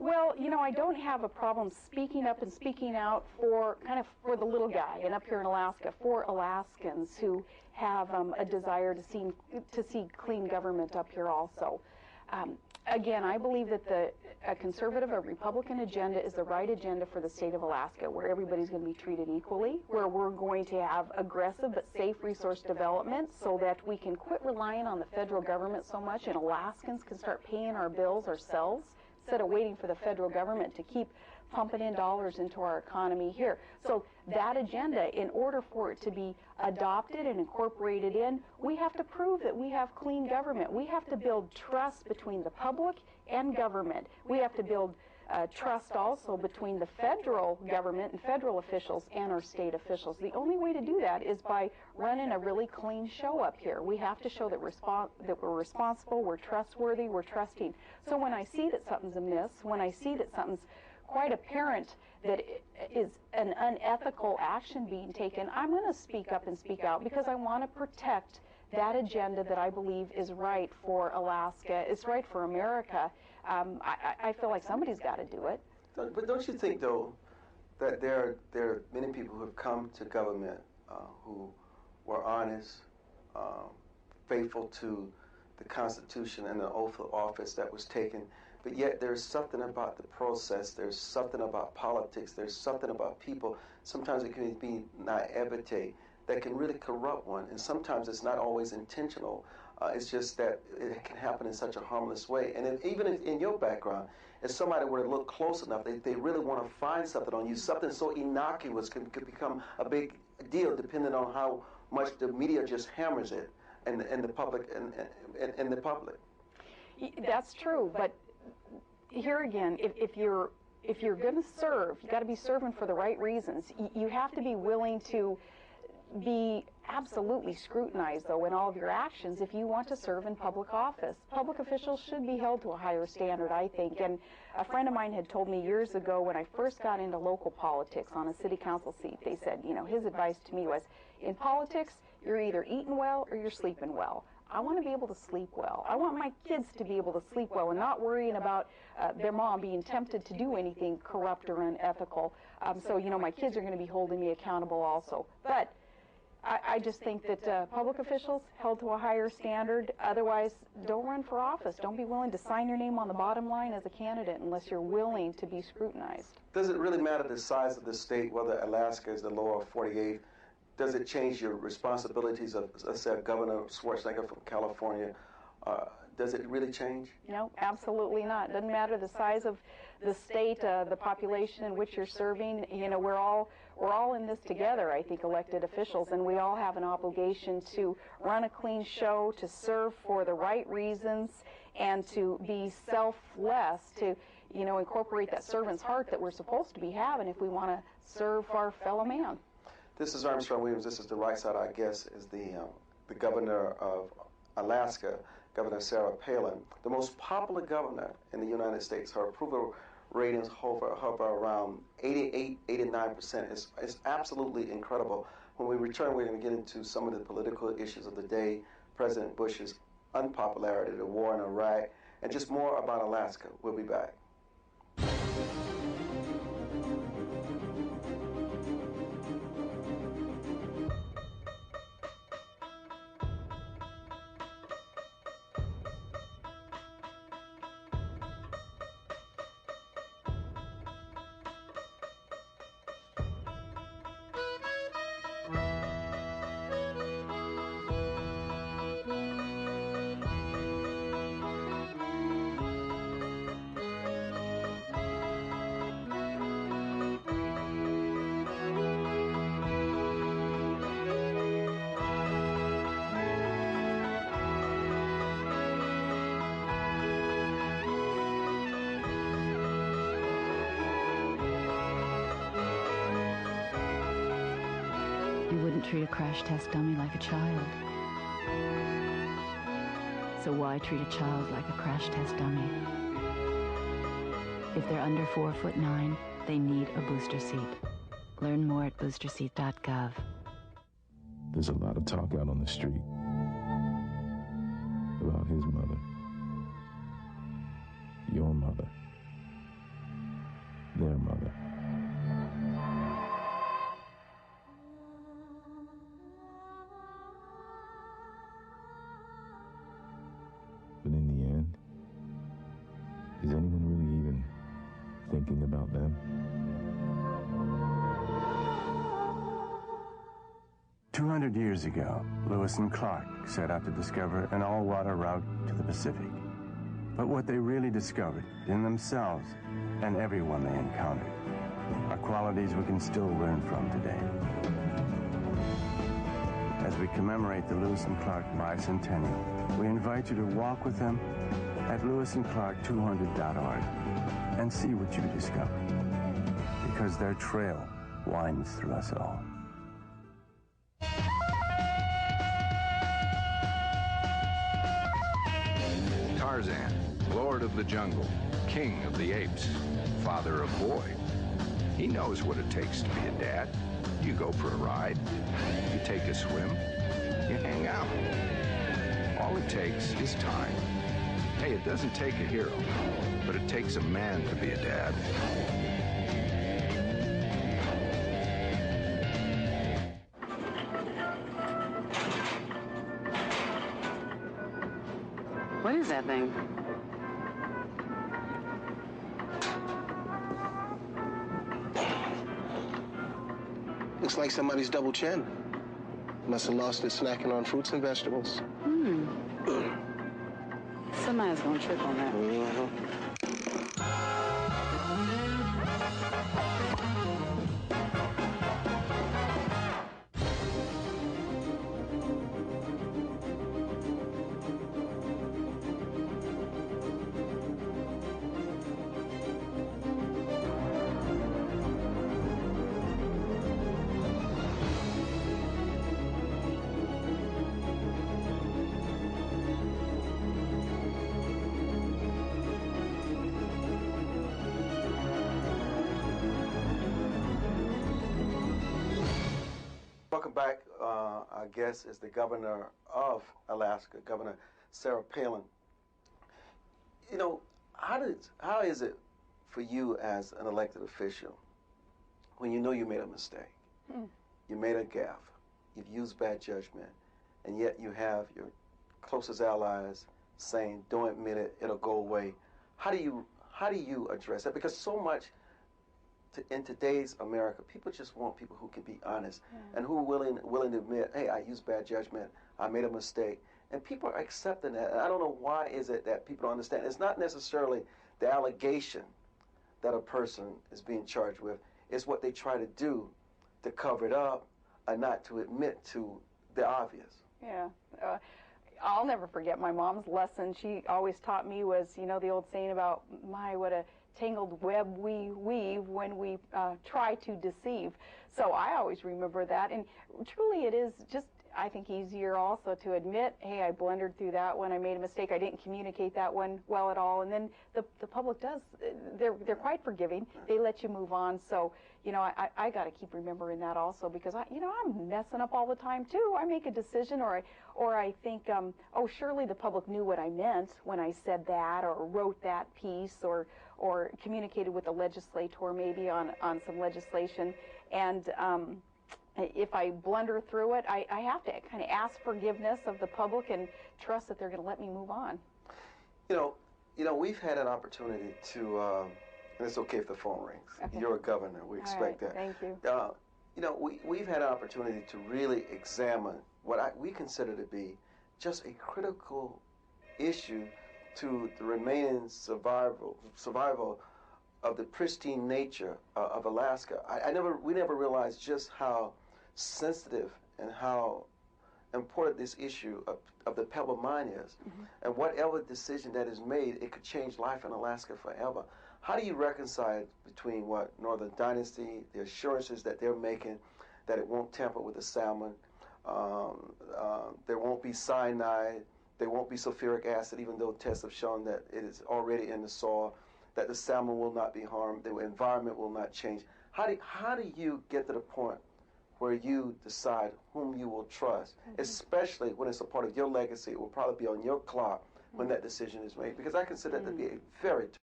Well, you know, I don't have a problem speaking up and speaking out for for the little guy, and up here in Alaska, for Alaskans who have a desire to see clean government up here also. Again, I believe that a conservative or Republican agenda is the right agenda for the state of Alaska, where everybody's going to be treated equally, where we're going to have aggressive but safe resource development so that we can quit relying on the federal government so much and Alaskans can start paying our bills ourselves instead of waiting for the federal government to keep pumping in dollars into our economy here. So that agenda, in order for it to be adopted and incorporated in, we have to prove that we have clean government. We have to build trust between the public and government. We have to build trust also between the federal government and federal officials and our state officials. The only way to do that is by running a really clean show up here. We have to show that we're responsible, we're trustworthy, we're trusting. So when I see that something's amiss, when I see that something's quite apparent that is an unethical action being taken, I'm going to speak up and speak out because I want to protect that agenda that I believe is right for Alaska, is right for America. I feel like somebody's got to do it. But don't you think, though, that there are many people who have come to government who were honest, faithful to the Constitution and the oath of office that was taken, but yet there's something about the process, there's something about politics, there's something about people, sometimes it can be naivete that can really corrupt one, and sometimes it's not always intentional. It's just that it can happen in such a harmless way. And even if in your background, if somebody were to look close enough, they really want to find something on you, something so innocuous could become a big deal depending on how much the media just hammers it and the public and the public. That's true, but here again, if you're going to serve, you got to be serving for the right reasons. You have to be willing to be absolutely scrutinized, though, in all of your actions if you want to serve in public office. Public officials should be held to a higher standard, I think. And a friend of mine had told me years ago when I first got into local politics on a city council seat, they said, you know, his advice to me was, in politics, you're either eating well or you're sleeping well. I want to be able to sleep well. I want my kids to be able to sleep well and not worrying about their mom being tempted to do anything corrupt or unethical. So, you know, my kids are going to be holding me accountable also. But I just think that public officials held to a higher standard. Otherwise, don't run for office. Don't be willing to sign your name on the bottom line as a candidate unless you're willing to be scrutinized. Does it really matter the size of the state, whether Alaska is the lower 48? Does it change your responsibilities of, let's say, Governor Schwarzenegger from California? Does it really change? No, absolutely not. It doesn't matter the size of the state, the population in which you're serving. You know, we're all in this together, I think, elected officials, and we all have an obligation to run a clean show, to serve for the right reasons, and to be selfless, to, you know, incorporate that servant's heart that we're supposed to be having if we want to serve our fellow man. This is Armstrong Williams. This is the right side, I guess, is the governor of Alaska, Governor Sarah Palin, the most popular governor in the United States. Her approval ratings hover around 88, 89%. It's absolutely incredible. When we return, we're going to get into some of the political issues of the day, President Bush's unpopularity, the war in Iraq, and just more about Alaska. We'll be back. You wouldn't treat a crash test dummy like a child. So why treat a child like a crash test dummy? If they're under 4'9", they need a booster seat. Learn more at boosterseat.gov. There's a lot of talk out on the street about his mother, your mother. thinking about them? 200 years ago, Lewis and Clark set out to discover an all-water route to the Pacific. But what they really discovered in themselves and everyone they encountered are qualities we can still learn from today. As we commemorate the Lewis and Clark bicentennial, we invite you to walk with them at lewisandclark200.org and see what you discover, because their trail winds through us all. Tarzan, Lord of the Jungle, King of the Apes, Father of Boy. He knows what it takes to be a dad. You go for a ride, you take a swim, you hang out. All it takes is time. Hey, it doesn't take a hero, but it takes a man to be a dad. What is that thing? Looks like somebody's double chin. Must have lost it snacking on fruits and vegetables. Somebody's gonna trip on that. Welcome back. Our guest is the governor of Alaska, Governor Sarah Palin. You know, how is it for you as an elected official when you know you made a mistake? You made a gaffe, you've used bad judgment, and yet you have your closest allies saying, don't admit it, it'll go away. How do you address that? Because so much in today's America, people just want people who can be honest and who are willing to admit, hey, I used bad judgment, I made a mistake. And people are accepting that. And I don't know why is it that people don't understand. It's not necessarily the allegation that a person is being charged with. It's what they try to do to cover it up and not to admit to the obvious. Yeah. I'll never forget my mom's lesson. She always taught me was, you know, the old saying about, my, what a tangled web we weave when we try to deceive. So I always remember that. And truly it is just, I think, easier also to admit, hey, I blundered through that one, I made a mistake, I didn't communicate that one well at all. And then the public does, they're quite forgiving. They let you move on. So, you know, I got to keep remembering that also, because I'm messing up all the time too. I make a decision or I think, oh, surely the public knew what I meant when I said that or wrote that piece or communicated with the legislator maybe on some legislation. And if I blunder through it, I have to kind of ask forgiveness of the public and trust that they're going to let me move on. You know, we've had an opportunity to, and it's okay if the phone rings. Okay. You're a governor. We expect that. Thank you. You know, we've had an opportunity to really examine what we consider to be just a critical issue to the remaining survival of the pristine nature of Alaska. We never realized just how sensitive and how important this issue of the Pebble Mine is. And whatever decision that is made, it could change life in Alaska forever. How do you reconcile between what Northern Dynasty, the assurances that they're making that it won't tamper with the salmon, there won't be cyanide, there won't be sulfuric acid, even though tests have shown that it is already in the soil, that the salmon will not be harmed, the environment will not change. How do you get to the point where you decide whom you will trust, especially when it's a part of your legacy? It will probably be on your clock when that decision is made, because I consider that to be a very